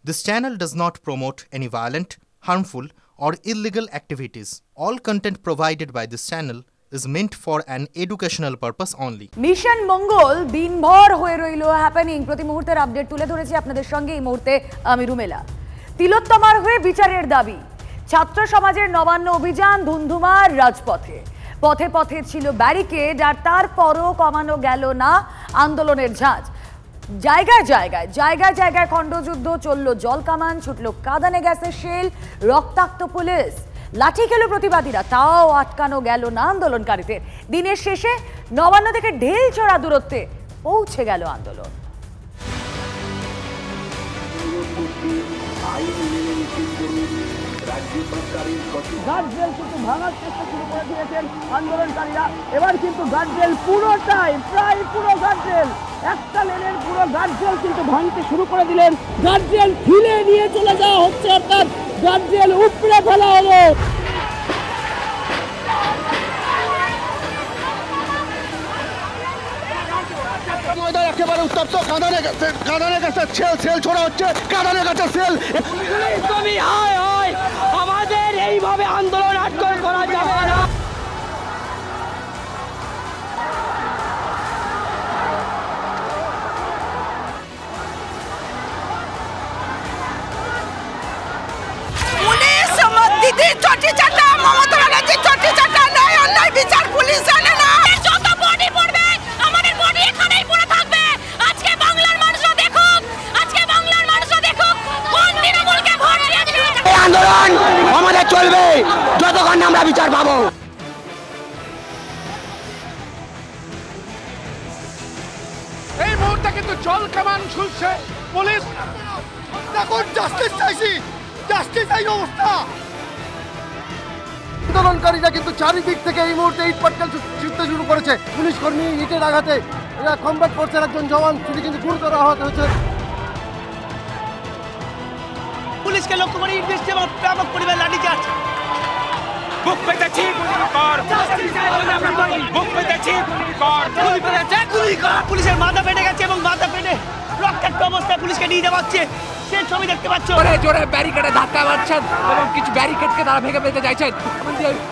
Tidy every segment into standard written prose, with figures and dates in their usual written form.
This channel does not promote any violent, harmful, or illegal activities. All content provided by this channel is meant for an educational purpose only. Mission Mangal দিনভর হয়ে রইল happening. প্রতি মুহূর্তের update তুলে ধরেছি আপনাদের সঙ্গে এই মুহূর্তে আমি রুমেলা। তিলোত্তমার হয়ে বিচারের দাবি, ছাত্র সমাজের নবান্ন অভিযান ধুন্ধুমার রাজপথে। পথে পথে ছিল ব্যারিকেড, আর তারপরও কমানো গেল না আন্দোলনের ঝাঁজ। জায়গায় জায়গায় জায়গায় জায়গায় খণ্ডযুদ্ধ চলল, জল কামান ছুটল, কাঁদানে গ্যাসের শেল, রক্তাক্ত পুলিশ, লাঠি খেল প্রতিবাদীরা, তাও আটকানো গেল না আন্দোলনকারীদের। দিনের শেষে নবান্ন থেকে ঢেল ছোড়া দূরত্বে পৌঁছে গেল আন্দোলন। গার্ডরেল কিন্তু ভাঙার চেষ্টা শুরু করে দিয়েছেন আন্দোলনকারীরা। এবার কিন্তু গার্ডরেল পুরোটাই, প্রায় পুরো গার্ডরেল, একটা লেনের পুরো গার্ডরেল কিন্তু ভাঙতে শুরু করে দিলেন। গার্ডরেল ঢিলে নিয়ে চলে যাওয়া হচ্ছে, অর্থাৎ গার্ডরেল উপড়ে ফেলা হলো। ময়দান একেবারে উত্তপ্ত, কাঁদানে গাছের সেল ছোড়া হচ্ছে, কাঁদানে গাছের সেল। আমাদের এইভাবে আন্দোলন আটক করা যাবে না। পুলিশ দিদির চটি চাটা, মমতা ব্যানার্জির চটি চাটা, ন্যায় অন্যায় বিচার পুলিশ জানে না। যত বডি পড়বে আমাদের বডি এখানেই পড়ে থাকবে। আজকে বাংলার মানুষরা দেখুক, আজকে বাংলার মানুষরা দেখুক কোন তৃণমূলকে ভোট দিয়েছে। এই আন্দোলন আমাদের চলবে যতক্ষণ না আমরা বিচার পাবো। এই মুহূর্তে কিন্তু জল কামান ছুটছে পুলিশ। এখন জাস্টিস চাইছি, জাস্টিস এই অবস্থা। আন্দোলনকারীরা কিন্তু চারিদিক থেকে এই মুহূর্তে ইট পাটকেল ছুটতে শুরু করেছে। পুলিশ কর্মী ইটের আঘাতে এরা কমব্যাট করছেন, একজন জওয়ান তিনি কিন্তু গুরুতর আহত হয়েছে। পুলিশকে লক্ষ্য করে ইট বৃষ্টি এবং ব্যাপক পরিমাণ লাঠিচার্জ। বুক পেতেছি পুলিশের মাথা ফেটে গেছে এবং মাথা ফেটে রক্তাক্ত অবস্থায় পুলিশকে নিয়ে যাওয়া হচ্ছে। সেই ছবি দেখতে পাচ্ছ, জোরে জোরে ব্যারিকেডে ধাক্কা মারছেন এবং কিছু ব্যারিকেডকে তারা ভেঙে ফেলতে চাইছেন।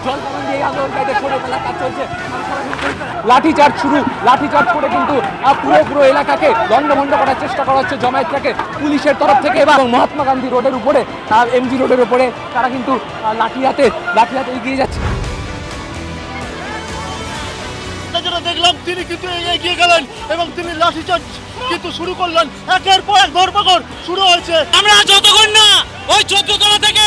জল কামান দিয়ে আন্দোলনকারীদের সরে ফেলার কাজ চলছে। লাঠিচার্জ শুরু, লাঠিচার্জ করে কিন্তু পুরো এলাকাকে লন্ডভন্ড করার চেষ্টা করা হচ্ছে জমায়েতটাকে পুলিশের তরফ থেকে। এবং মহাত্মা গান্ধী রোডের উপরে, এমজি রোডের উপরে তারা কিন্তু লাঠি হাতে এগিয়ে যাচ্ছে। দেখলাম তিনি কিন্তু এগিয়ে গেলেন এবং তিনি লাঠিচার্জ কিন্তু শুরু করলেন। একের পর এক ধরপাকড় শুরু হয়েছে। আমরা যতক্ষণ না ওই 14 থেকে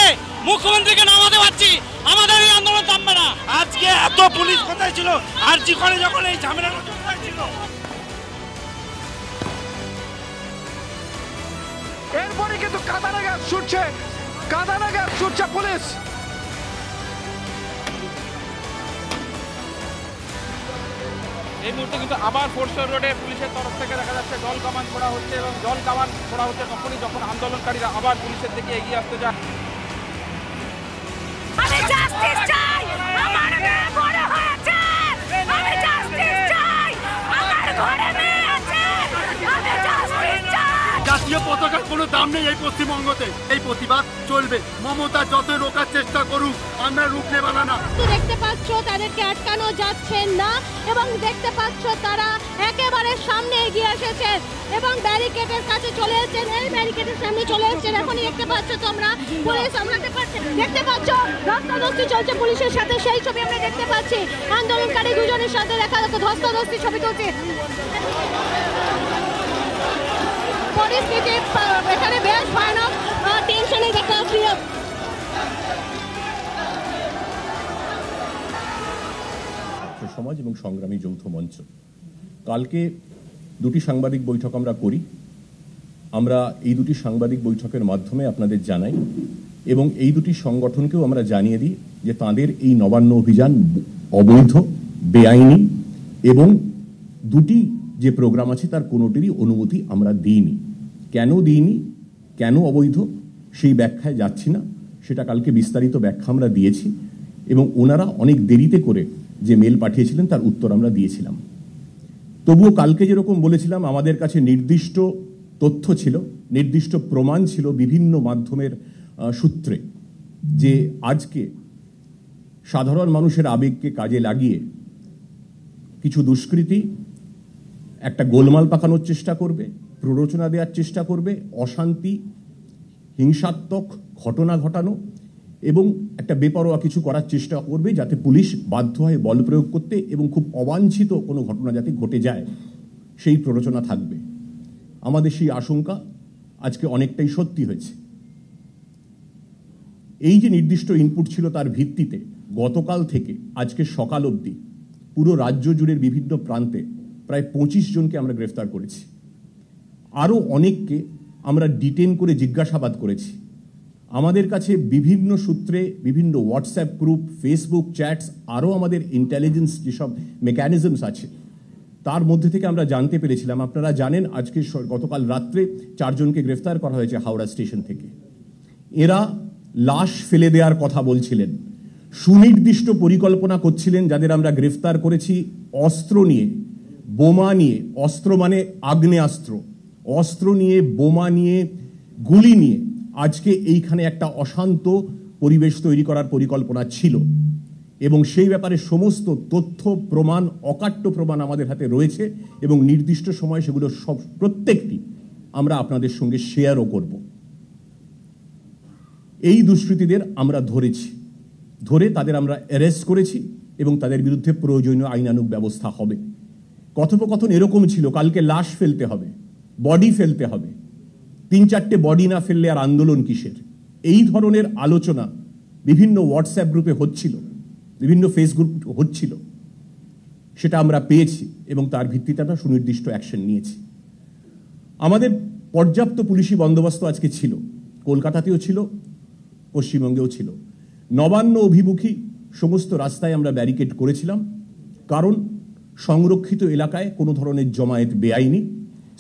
মুখ্যমন্ত্রীকে নামাতে পারছি আমাদের এই আন্দোলন থামবে না। আজকে এত পুলিশ কোথায় ছিল আরজি করে যখন এই ঝামেলাটা ছিল? এরপরে কিন্তু কাঁদানে গ্যাস ছুটছে পুলিশ। এই মুহূর্তে কিন্তু আবার ফোর্সর রোডে পুলিশের তরফ থেকে দেখা যাচ্ছে জল কামান ছোড়া হচ্ছে এবং জল কামান ছোড়া হচ্ছে তখনই যখন আন্দোলনকারীরা আবার পুলিশের দিকে এগিয়ে আসতে যায়। আমি জাস্টিস চাই, আমার মেয়ে বড় হয়েছে, আমি জাস্টিস চাই, আমার ঘরে মেয়ে আছে, আমি জাস্টিস চাই। জাতীয় পতাকার কোনো দাম নেই এই পশ্চিমবঙ্গতে। এই প্রতিবাদ চলবে, মমতা যত রোকার চেষ্টা করুক আমরা রূপ নেব না। দেখতে পাচ্ছ তাদেরকে আটকানো যাচ্ছে না এবং দেখতে পাচ্ছ তারা একেবারে সামনে এগিয়ে এসেছেন এবং ব্যারিকেডের কাছে চলে এসেছেন। এই ব্যারিকেডের সামনে চলে এসেছেন, এখনই দেখতে পাচ্ছ তোমরা পুলিশ সামলাতে পারছে। দেখতে পাচ্ছ ধস্তাধস্তি চলছে পুলিশের সাথে, সেই ছবি আমরা দেখতে পাচ্ছি। আন্দোলনকারী দুজনের সাথে দেখা যাচ্ছে ধস্তাধস্তি ছবি তুলছে। পরিস্থিতি এখানে বেশ ভয়ানক, টেনশনে দেখা প্রিয়। সমাজ এবং সংগ্রামী যৌথ মঞ্চ কালকে দুটি সাংবাদিক বৈঠক আমরা করি। আমরা এই দুটি সাংবাদিক বৈঠকের মাধ্যমে আপনাদের জানাই এবং এই দুটি সংগঠনকেও আমরা জানিয়ে দিই যে তাদের এই নবান্ন অভিযান অবৈধ, বেআইনি এবং দুটি যে প্রোগ্রাম আছে তার কোনোটিরই অনুমতি আমরা দিইনি। কেন দিইনি, কেন অবৈধ সেই ব্যাখ্যায় যাচ্ছি না, সেটা কালকে বিস্তারিত ব্যাখ্যা আমরা দিয়েছি এবং ওনারা অনেক দেরিতে করে যে মেল পাঠিয়েছিলেন তার উত্তর আমরা দিয়েছিলাম। তবুও কালকে যেরকম বলেছিলাম আমাদের কাছে নির্দিষ্ট তথ্য ছিল নির্দিষ্ট প্রমাণ ছিল বিভিন্ন মাধ্যমের সূত্রে যে আজকে সাধারণ মানুষের আবেগকে কাজে লাগিয়ে কিছু দুষ্কৃতী একটা গোলমাল পাকানোর চেষ্টা করবে, প্ররোচনা দেওয়ার চেষ্টা করবে, অশান্তি, হিংসাত্মক ঘটনা ঘটানো এবং একটা বেপরোয়া কিছু করার চেষ্টা করবে যাতে পুলিশ বাধ্য হয় বল প্রয়োগ করতে এবং খুব অবাঞ্ছিত কোনো ঘটনা যাতে ঘটে যায় সেই প্ররোচনা থাকবে। আমাদের সেই আশঙ্কা আজকে অনেকটাই সত্যি হয়েছে। এই যে নির্দিষ্ট ইনপুট ছিল তার ভিত্তিতে গতকাল থেকে আজকে সকাল অবধি পুরো রাজ্য জুড়ে বিভিন্ন প্রান্তে প্রায় 25 জনকে আমরা গ্রেফতার করেছি। আরও অনেককে আমরা ডিটেন করে জিজ্ঞাসাবাদ করেছি। আমাদের কাছে বিভিন্ন সূত্রে বিভিন্ন হোয়াটসঅ্যাপ গ্রুপ, ফেসবুক চ্যাটস, আরও আমাদের ইন্টেলিজেন্স যেসব মেকানিজমস আছে তার মধ্যে থেকে আমরা জানতে পেরেছিলাম, আপনারা জানেন আজকে গতকাল রাত্রে 4 জনকে গ্রেফতার করা হয়েছে হাওড়া স্টেশন থেকে। এরা লাশ ফেলে দেওয়ার কথা বলছিলেন, সুনির্দিষ্ট পরিকল্পনা করছিলেন। যাদের আমরা গ্রেফতার করেছি অস্ত্র নিয়ে, বোমা নিয়ে, অস্ত্র মানে আগ্নেয়াস্ত্র, অস্ত্র নিয়ে, বোমা নিয়ে, গুলি নিয়ে আজকে এইখানে একটা অশান্ত পরিবেশ তৈরি করার পরিকল্পনা ছিল এবং সেই ব্যাপারে সমস্ত তথ্য প্রমাণ, অকাট্য প্রমাণ আমাদের হাতে রয়েছে এবং নির্দিষ্ট সময় সেগুলো সব প্রত্যেকটি আমরা আপনাদের সঙ্গে শেয়ারও করব। এই দুষ্কৃতীদের আমরা ধরেছি, ধরে তাদের আমরা অ্যারেস্ট করেছি এবং তাদের বিরুদ্ধে প্রয়োজনীয় আইনানুগ ব্যবস্থা হবে। কথোপকথন এরকম ছিল, কালকে লাশ ফেলতে হবে, বডি ফেলতে হবে, 3-4টে বডি না ফেললে আর আন্দোলন কিসের, এই ধরনের আলোচনা বিভিন্ন হোয়াটসঅ্যাপ গ্রুপে হচ্ছিল, বিভিন্ন ফেসবুক হচ্ছিল। সেটা আমরা পেয়েছি এবং তার ভিত্তিতে আমরা সুনির্দিষ্ট অ্যাকশন নিয়েছি। আমাদের পর্যাপ্ত পুলিশি বন্দোবস্ত আজকে ছিল, কলকাতাতেও ছিল, পশ্চিমবঙ্গেও ছিল। নবান্ন অভিমুখী সমস্ত রাস্তায় আমরা ব্যারিকেড করেছিলাম, কারণ সংরক্ষিত এলাকায় কোনো ধরনের জমায়েত বেআইনি।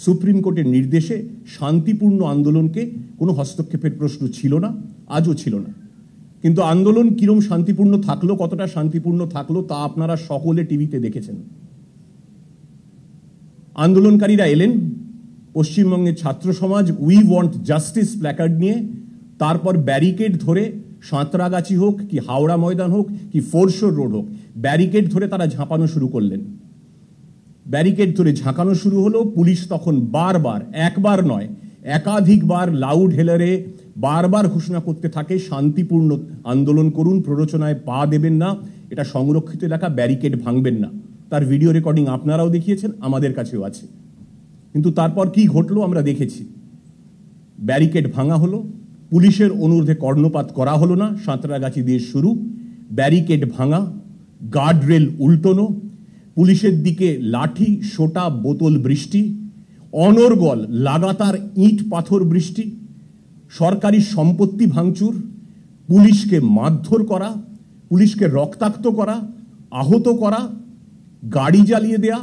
সুপ্রিম কোর্টের নির্দেশে শান্তিপূর্ণ আন্দোলনকে কোনো হস্তক্ষেপের প্রশ্ন ছিল না, আজও ছিল না। কিন্তু আন্দোলন কিরম শান্তিপূর্ণ থাকলো, কতটা শান্তিপূর্ণ থাকলো তা আপনারা সকলে টিভিতে দেখেছেন। আন্দোলনকারীরা এলেন, পশ্চিমবঙ্গের ছাত্র সমাজ উই ওয়ান্ট জাস্টিস প্ল্যাকার্ড নিয়ে, তারপর ব্যারিকেড ধরে সাঁতরাগাছি হোক কি হাওড়া ময়দান হোক কি ফোরশোর রোড হোক, ব্যারিকেড ধরে তারা ঝাঁপানো শুরু করলেন। ব্যারিকেড ধরে ঝাঁকানো শুরু হলো। পুলিশ তখন বারবার, একবার নয় একাধিকবার লাউড হেলারে বারবার ঘোষণা করতে থাকে শান্তিপূর্ণ আন্দোলন করুন, প্ররোচনায় পা দেবেন না, এটা সংরক্ষিত এলাকা, ব্যারিকেড ভাঙবেন না। তার ভিডিও রেকর্ডিং আপনারাও দেখিয়েছেন, আমাদের কাছেও আছে। কিন্তু তারপর কি ঘটলো আমরা দেখেছি। ব্যারিকেড ভাঙা হলো, পুলিশের অনুরোধে কর্ণপাত করা হলো না, সাঁতরাগাছি দিয়ে শুরু, ব্যারিকেড ভাঙা, গার্ডরেল উল্টোনো, পুলিশের দিকে লাঠি, সোটা, বোতল বৃষ্টি, অনর্গল লাগাতার ইট পাথর বৃষ্টি, সরকারি সম্পত্তি ভাঙচুর, পুলিশকে মারধর করা, পুলিশকে রক্তাক্ত করা, আহত করা, গাড়ি জ্বালিয়ে দেয়া।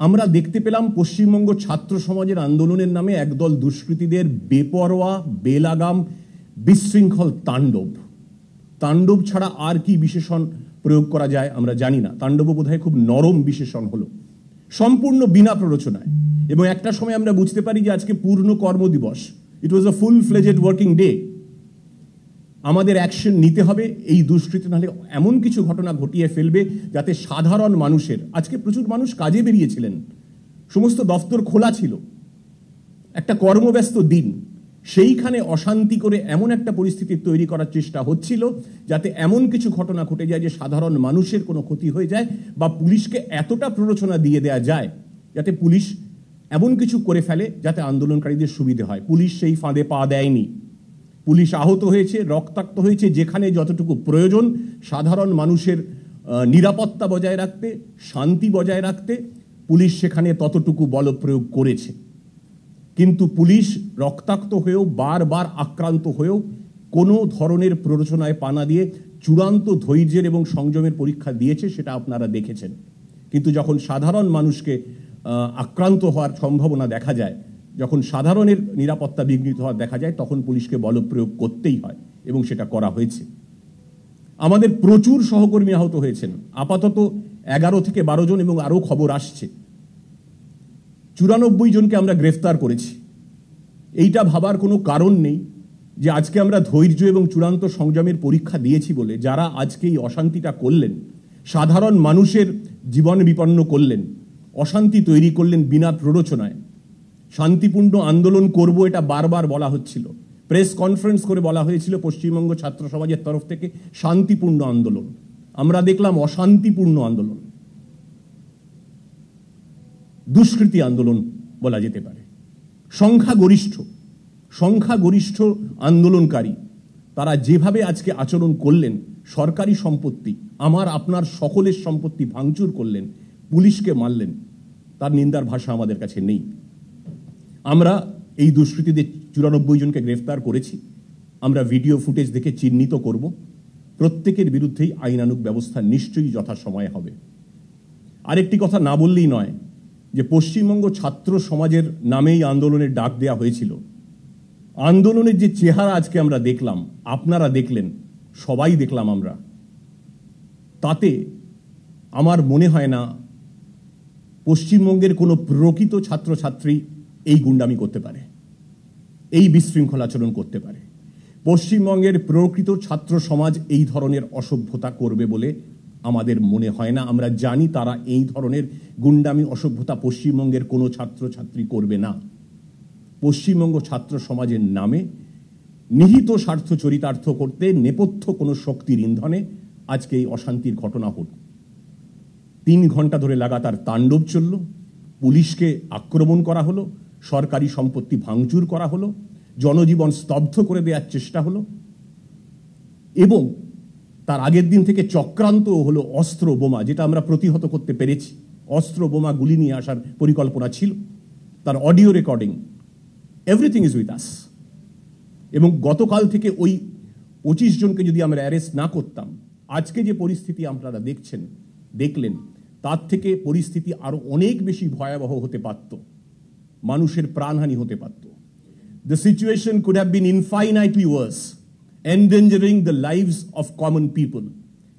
আমরা দেখতে পেলাম পশ্চিমবঙ্গ ছাত্র সমাজের আন্দোলনের নামে একদল দুষ্কৃতীদের বেপরোয়া, বেলাগাম, বিশৃঙ্খল তাণ্ডব। তাণ্ডব ছাড়া আর কি বিশেষণ প্রয়োগ করা যায় আমরা জানি না। তাণ্ডব বোধহয় খুব নরম বিশেষণ হলো, সম্পূর্ণ বিনা প্ররোচনায়। এবং একটা সময় আমরা বুঝতে পারি যে আজকে পূর্ণ কর্মদিবস, ইট ওয়াজ আ ফুল ফ্লেজেড ওয়ার্কিং ডে। আমাদের অ্যাকশন নিতে হবে, এই দুষ্কৃতি নাহলে এমন কিছু ঘটনা ঘটিয়ে ফেলবে যাতে সাধারণ মানুষের, আজকে প্রচুর মানুষ কাজে বেরিয়েছিলেন, সমস্ত দপ্তর খোলা ছিল, একটা কর্মব্যস্ত দিন, সেইখানে অশান্তি করে এমন একটা পরিস্থিতি তৈরি করার চেষ্টা হচ্ছিল যাতে এমন কিছু ঘটনা ঘটে যায় যে সাধারণ মানুষের কোনো ক্ষতি হয়ে যায়, বা পুলিশকে এতটা প্ররোচনা দিয়ে দেয়া যায় যাতে পুলিশ এমন কিছু করে ফেলে যাতে আন্দোলনকারীদের সুবিধে হয়। পুলিশ সেই ফাঁদে পা দেয়নি। পুলিশ আহত হয়েছে, রক্তাক্ত হয়েছে, যেখানে যতটুকু প্রয়োজন সাধারণ মানুষের নিরাপত্তা বজায় রাখতে, শান্তি বজায় রাখতে পুলিশ সেখানে ততটুকু বল প্রয়োগ করেছে। কিন্তু পুলিশ রক্তাক্ত হয়েও, বারবার আক্রান্ত হয়েও কোনো ধরনের প্ররোচনায় পা না দিয়ে চূড়ান্ত ধৈর্যের এবং সংযমের পরীক্ষা দিয়েছে, সেটা আপনারা দেখেছেন। কিন্তু যখন সাধারণ মানুষকে আক্রান্ত হওয়ার সম্ভাবনা দেখা যায়, যখন সাধারণের নিরাপত্তা বিঘ্নিত হওয়ার দেখা যায়, তখন পুলিশকে বলপ্রয়োগ করতেই হয় এবং সেটা করা হয়েছে। আমাদের প্রচুর সহকর্মী আহত হয়েছেন, আপাতত 11 থেকে 12 জন এবং আরও খবর আসছে। 94 জনকে আমরা গ্রেফতার করেছি। এইটা ভাবার কোনো কারণ নেই যে আজকে আমরা ধৈর্য এবং চূড়ান্ত সংযমের পরীক্ষা দিয়েছি বলে যারা আজকে এই অশান্তিটা করলেন, সাধারণ মানুষের জীবন বিপন্ন করলেন, অশান্তি তৈরি করলেন বিনা প্ররোচনায়। শান্তিপূর্ণ আন্দোলন করব এটা বারবার বলা হচ্ছিল, প্রেস কনফারেন্স করে বলা হয়েছিল পশ্চিমবঙ্গ ছাত্র সমাজের তরফ থেকে শান্তিপূর্ণ আন্দোলন। আমরা দেখলাম অশান্তিপূর্ণ আন্দোলন, দুষ্কৃতী আন্দোলন বলা যেতে পারে। সংখ্যাগরিষ্ঠ আন্দোলনকারী তারা যেভাবে আজকে আচরণ করলেন, সরকারি সম্পত্তি, আমার আপনার সকলের সম্পত্তি ভাঙচুর করলেন, পুলিশকে মারলেন, তার নিন্দার ভাষা আমাদের কাছে নেই। আমরা এই দুষ্কৃতীদের 94 জনকে গ্রেফতার করেছি। আমরা ভিডিও ফুটেজ দেখে চিহ্নিত করব। প্রত্যেকের বিরুদ্ধেই আইনানুগ ব্যবস্থা নিশ্চয়ই যথাসময়ে হবে। আরেকটি কথা না বললেই নয় যে পশ্চিমবঙ্গ ছাত্র সমাজের নামেই আন্দোলনের ডাক দেয়া হয়েছিল। আন্দোলনের যে চেহারা আজকে আমরা দেখলাম, আপনারা দেখলেন, সবাই দেখলাম আমরা, তাতে আমার মনে হয় না পশ্চিমবঙ্গের কোনো প্রকৃত ছাত্রছাত্রী এই গুন্ডামি করতে পারে, এই বিশৃঙ্খল আচরণ করতে পারে। পশ্চিমবঙ্গের প্রকৃত ছাত্র সমাজ এই ধরনের অসভ্যতা করবে বলে আমাদের মনে হয় না। আমরা জানি তারা এই ধরনের গুন্ডামি অসভ্যতা পশ্চিমবঙ্গের কোনো ছাত্রছাত্রী করবে না। পশ্চিমবঙ্গ ছাত্র সমাজের নামে নিহিত স্বার্থ চরিতার্থ করতে নেপথ্য কোনো শক্তির ইন্ধনে আজকে এই অশান্তির ঘটনা হল। 3 ঘন্টা ধরে লাগাতার তাণ্ডব চলল, পুলিশকে আক্রমণ করা হলো, সরকারি সম্পত্তি ভাঙচুর করা হলো, জনজীবন স্তব্ধ করে দেওয়ার চেষ্টা হলো, এবং তার আগের দিন থেকে চক্রান্ত হলো অস্ত্র বোমা, যেটা আমরা প্রতিহত করতে পেরেছি। অস্ত্র বোমা গুলি নিয়ে আসার পরিকল্পনা ছিল, তার audio recording, everything is with us. এবং গতকাল থেকে ওই 25 জনকে যদি আমরা অ্যারেস্ট না করতাম, আজকে যে পরিস্থিতি আপনারা দেখলেন, তার থেকে পরিস্থিতি আরো অনেক বেশি ভয়াবহ হতে পারত, মানুষের প্রাণহানি হতে পারত। The situation could have been infinitely worse, endangering the lives of common people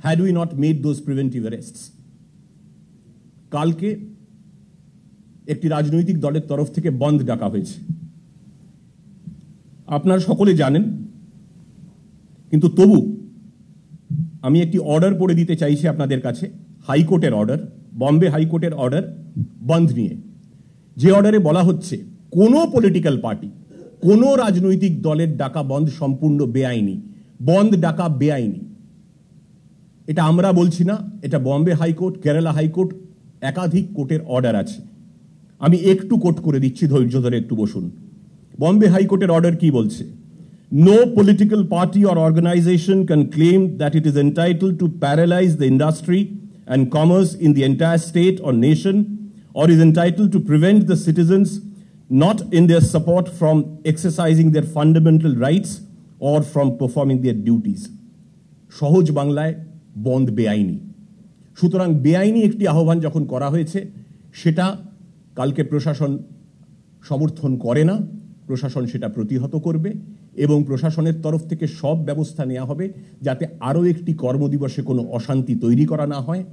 had we not made those preventive arrests. কালকে একটি রাজনৈতিক দলের তরফ থেকে বন্ধ ডাকা হয়েছে, আপনারা সকলে জানেন। কিন্তু তবু আমি একটি অর্ডার পড়ে দিতে চাইছি আপনাদের কাছে, হাইকোর্টের অর্ডার, বম্বে হাইকোর্টের অর্ডার বন্ধ নিয়ে। যে অর্ডারে বলা হচ্ছে কোনো পলিটিক্যাল পার্টি, কোনো রাজনৈতিক দলের ডাকা বন্ধ সম্পূর্ণ বেআইনি, বন্ধ ডাকা বেআইনি। এটা আমরা বলছি না, এটা বম্বে হাইকোর্ট, কেরালা হাইকোর্ট, একাধিক কোর্টের অর্ডার আছে। আমি একটু কোট করে দিচ্ছি, ধৈর্য ধরে একটু বসুন। বম্বে হাইকোর্টের অর্ডার কি বলছে? No political party or organization can claim that it is entitled to paralyze the industry and commerce in the entire state or nation, or is entitled to prevent the citizens not in their support from exercising their fundamental rights or from performing their duties. সহজ বাংলায় বন্ধ বেআইনি। সুতরাং বেআইনি একটি আহ্বান যখন করা হয়েছে, সেটা কালকে প্রশাসন সমর্থন করে না, প্রশাসন সেটা প্রতিহত করবে এবং প্রশাসনের তরফ থেকে সব ব্যবস্থা নেওয়া হবে যাতে আরও একটি কর্মদিবসে কোনো অশান্তি তৈরি করা না হয়।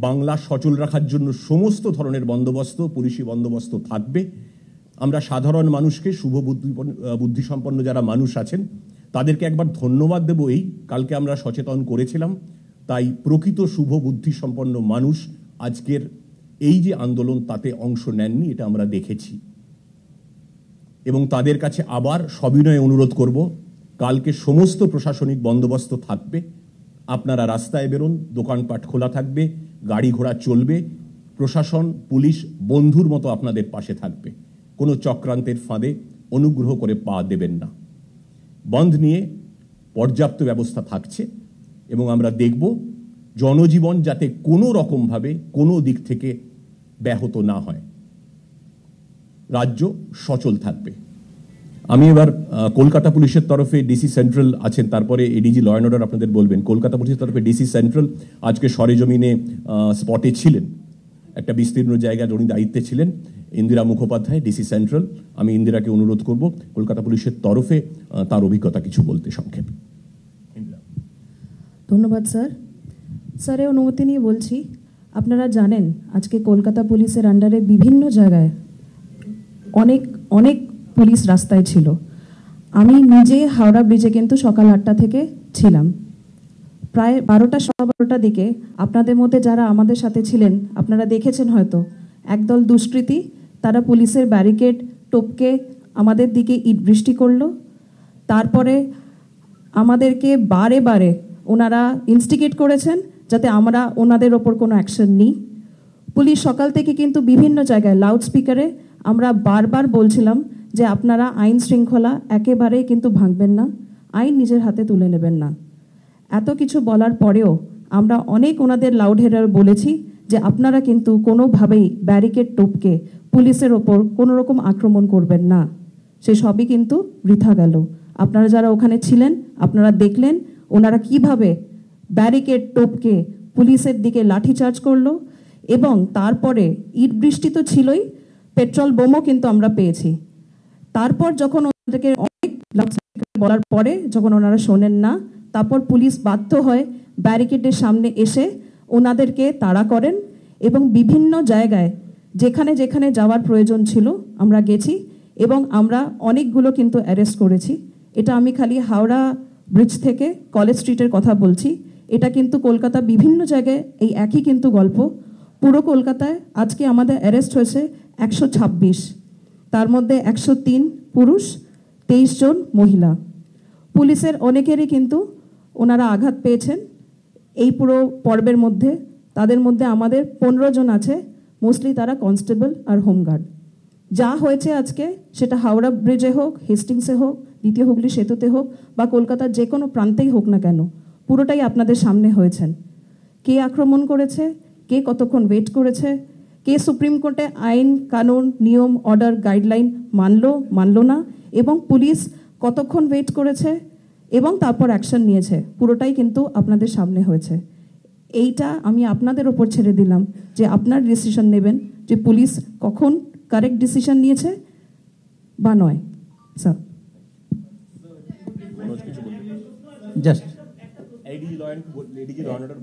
বাংলা সচল রাখার জন্য সমস্ত ধরনের বন্দোবস্ত, পুলিশি বন্দোবস্ত থাকবে। আমরা সাধারণ মানুষকে, শুভ বুদ্ধিসম্পন্ন যারা মানুষ আছেন, তাদেরকে একবার ধন্যবাদ দেব। কালকে আমরা সচেতন করেছিলাম, তাই প্রকৃত শুভ বুদ্ধিসম্পন্ন মানুষ আজকের এই যে আন্দোলন তাতে অংশ নেননি, এটা আমরা দেখেছি। এবং তাদের কাছে আবার সবিনয়ে অনুরোধ করব, কালকে সমস্ত প্রশাসনিক বন্দোবস্ত থাকবে। আপনারা রাস্তায় বেরোন, দোকানপাট খোলা থাকবে, গাড়ি ঘোড়া চলবে, প্রশাসন, পুলিশ বন্ধুর মতো আপনাদের পাশে থাকবে। কোনো চক্রান্তের ফাঁদে অনুগ্রহ করে পা দেবেন না। বন্ধ নিয়ে পর্যাপ্ত ব্যবস্থা থাকছে এবং আমরা দেখব জনজীবন যাতে কোনো রকমভাবে কোনো দিক থেকে ব্যাহত না হয়, রাজ্য সচল থাকবে। আমি এবার কলকাতা পুলিশের তরফে ডিসি সেন্ট্রাল আছেন, তারপরে এডিজি ল অ্যান্ড অর্ডার আপনাদের বলবেন। কলকাতা পুলিশের তরফে ডিসি সেন্ট্রাল আজকে সরেজমিনে স্পটে ছিলেন, একটা বিস্তীর্ণ জায়গায় উনি দায়িত্বে ছিলেন। Indira Mukhopadhyay, DC central. আমি ইন্দিরাকে অনুরোধ করব কলকাতা পুলিশের তরফে তার অভিজ্ঞতা কিছু বলতে সংক্ষেপে। ধন্যবাদ স্যার। স্যারের অনুমতি নিয়ে বলছি, আপনারা জানেন আজকে কলকাতা পুলিশের আন্ডারে বিভিন্ন জায়গায় অনেক পুলিশ রাস্তায় ছিল। আমি নিজে হাওড়া ব্রিজে কিন্তু সকাল 8টা থেকে ছিলাম। প্রায় 12টা, 12:15টার দিকে আপনাদের মধ্যে যারা আমাদের সাথে ছিলেন আপনারা দেখেছেন হয়তো, একদল দুষ্কৃতী তারা পুলিশের ব্যারিকেড টপকে আমাদের দিকে ইট বৃষ্টি করলো। তারপরে আমাদেরকে বারে বারে ওনারা ইনস্টিগেট করেছেন যাতে আমরা ওনাদের ওপর কোনো অ্যাকশন নিই। পুলিশ সকাল থেকে কিন্তু বিভিন্ন জায়গায় লাউড স্পিকারে আমরা বারবার বলছিলাম যে আপনারা আইন শৃঙ্খলা একেবারেই কিন্তু ভাঙবেন না, আইন নিজের হাতে তুলে নেবেন না। এত কিছু বলার পরেও আমরা অনেক ওনাদের লাউড হেডার বলেছি যে আপনারা কিন্তু কোনোভাবেই ব্যারিকেড টপকে পুলিশের ওপর কোনো রকম আক্রমণ করবেন না। সে সবই কিন্তু বৃথা গেল। আপনারা যারা ওখানে ছিলেন আপনারা দেখলেন ওনারা কিভাবে ব্যারিকেড টপকে পুলিশের দিকে লাঠিচার্জ করলো, এবং তারপরে ইট বৃষ্টি তো ছিলই, পেট্রোল বোমও কিন্তু আমরা পেয়েছি। তারপর যখন ওনাদেরকে অনেক বলার পরে যখন ওনারা শোনেন না, তারপর পুলিশ বাধ্য হয় ব্যারিকেডের সামনে এসে ওনাদেরকে তাড়া করেন, এবং বিভিন্ন জায়গায় যেখানে যেখানে যাওয়ার প্রয়োজন ছিল আমরা গেছি, এবং আমরা অনেকগুলো কিন্তু অ্যারেস্ট করেছি। এটা আমি খালি হাওড়া ব্রিজ থেকে কলেজ স্ট্রিটের কথা বলছি, এটা কিন্তু কলকাতা বিভিন্ন জায়গায় এই একই কিন্তু গল্প। পুরো কলকাতায় আজকে আমাদের অ্যারেস্ট হয়েছে 126, তার মধ্যে 103 পুরুষ, 23 জন মহিলা। পুলিশের অনেকেরই কিন্তু ওনারা আঘাত পেয়েছেন এই পুরো পর্বের মধ্যে। তাদের মধ্যে আমাদের 15 জন আছে, মোস্টলি তারা কনস্টেবল আর হোমগার্ড। যা হয়েছে আজকে সেটা হাওড়া ব্রিজে হোক, হেস্টিংসে হোক, দ্বিতীয় হুগলি সেতুতে হোক বা কলকাতার যে কোনো প্রান্তেই হোক না কেন, পুরোটাই আপনাদের সামনে হয়েছেন। কে আক্রমণ করেছে, কে কতক্ষণ ওয়েট করেছে, কে সুপ্রিম কোর্টে আইন কানুন নিয়ম অর্ডার গাইডলাইন মানলো না, এবং পুলিশ কতক্ষণ ওয়েট করেছে এবং তারপর অ্যাকশন নিয়েছে, পুরোটাই কিন্তু আপনাদের সামনে হয়েছে। এইটা আমি আপনাদের ওপর ছেড়ে দিলাম যে আপনার ডিসিশন নেবেন যে পুলিশ কখন কারেক্ট ডিসিশন নিয়েছে বা নয়। স্যার জাস্ট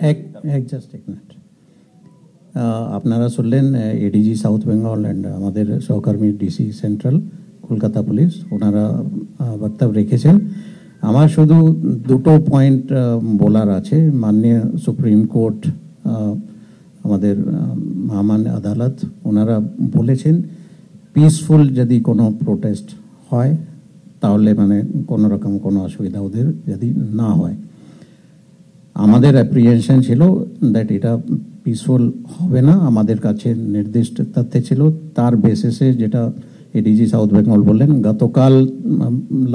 এক মিনিট, আপনারা শুনলেন এডিজি সাউথ বেঙ্গল অ্যান্ড আমাদের সহকর্মী ডিসি সেন্ট্রাল কলকাতা পুলিশ, ওনারা বক্তব্য রেখেছেন। আমার শুধু দুটো পয়েন্ট বলার আছে। মাননীয় সুপ্রিম কোর্ট, আমাদের মহামান্য আদালত, ওনারা বলেছেন পিসফুল যদি কোনো প্রোটেস্ট হয় তাহলে মানে কোনো রকম কোনো অসুবিধা ওদের যদি না হয়। আমাদের অ্যাপ্রিহেনশন ছিল দ্যাট এটা পিসফুল হবে না, আমাদের কাছে নির্দিষ্ট তথ্য ছিল, তার বেসিসে যেটা এডিজি সাউথ বেঙ্গল বললেন। গতকাল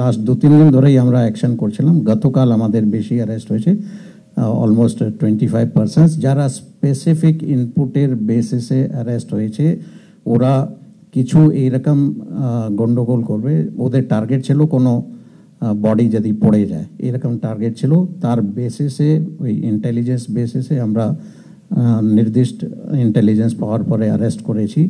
লাস্ট 2-3 দিন ধরেই আমরা অ্যাকশন করছিলাম। গতকাল আমাদের বেশি অ্যারেস্ট হয়েছে, অলমোস্ট 25%। যারা স্পেসিফিক ইনপুটের বেসিসে অ্যারেস্ট হয়েছে ওরা কিছু এইরকম গন্ডগোল করবে, ওদের টার্গেট ছিল কোনো বডি যদি পড়ে যায়, এরকম টার্গেট ছিল। তার বেসিসে ওই ইন্টেলিজেন্স বেসিসে আমরা নির্দিষ্ট ইন্টেলিজেন্স পাওয়ার পরে অ্যারেস্ট করেছি।